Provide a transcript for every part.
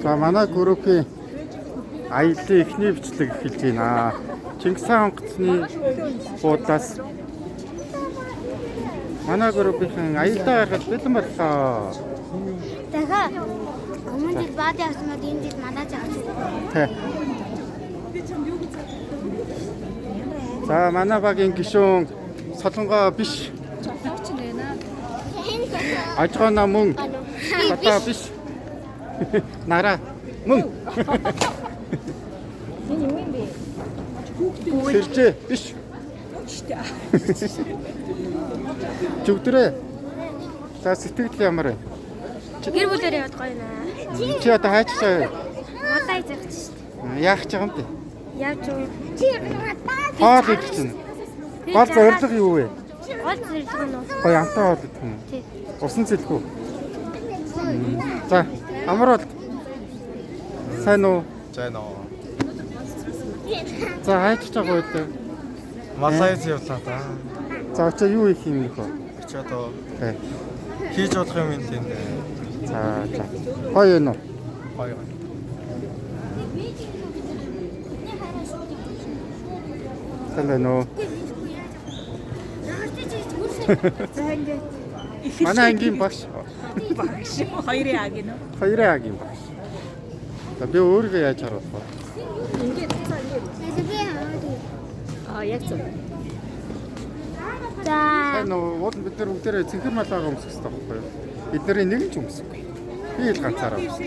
За манай группийн аяллаа эхний бичлэг эхэлж байна. Чингис хаан онгоцны буудлаас манай группийн аяллаа гаргаж бэлэн боллоо. дахиад өмнө жил баад явснууд энэ жил манаж авчихсан. Тэ. За манай багийн гишүүн Солонгоо биш. Ажгаана мөн. Бата биш. Нара мөн. Энэ юу юм бэ? Сэржээ биш. Зүгдрээ. За сэтгэл ямар вэ? Гэр бүлээр яваад гоё наа. Чи одоо хайчих чаа. Удаа изэрч шүү дээ. Яах гэж байгаа юм бэ? Яаж юу? Чи Хоол идэх чинь. Гол зорилго юу вэ? гол зэрлэг нь уу? Гоё амтаа хоол идэх юм. Тий. Усан цэлгүй. За амар бол сайн уу? Сайн уу. За хайчих чаа гоё дээ. Малайз явлаа да. За очоо юу хийх юм бэ? Чи одоо Тэ. хийж болох юм энэ тийм дээ. За. Гоё юм уу? Гоё. Сайн байна уу? За ингээд Манай ангийн багш. багш хоёрын аг нь. Хоёрын агийн багш. За би өөрийгөө яаж харуулах вэ? Ингээд цаа ингээд. Яг зөв. За. Сайн уу? Уул бид нар бүгдээрээ цэнхэр малаагаа өмсөх хэрэгтэй байхгүй юу? Бидний нэг нь ч өмсөхгүй. Би л ганцаараа өмсөх.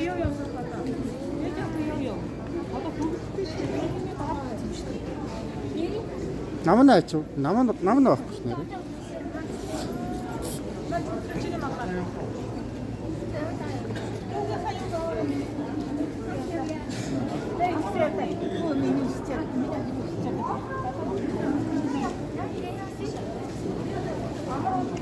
Намна ачуу. Намна байхгүй ш нэр.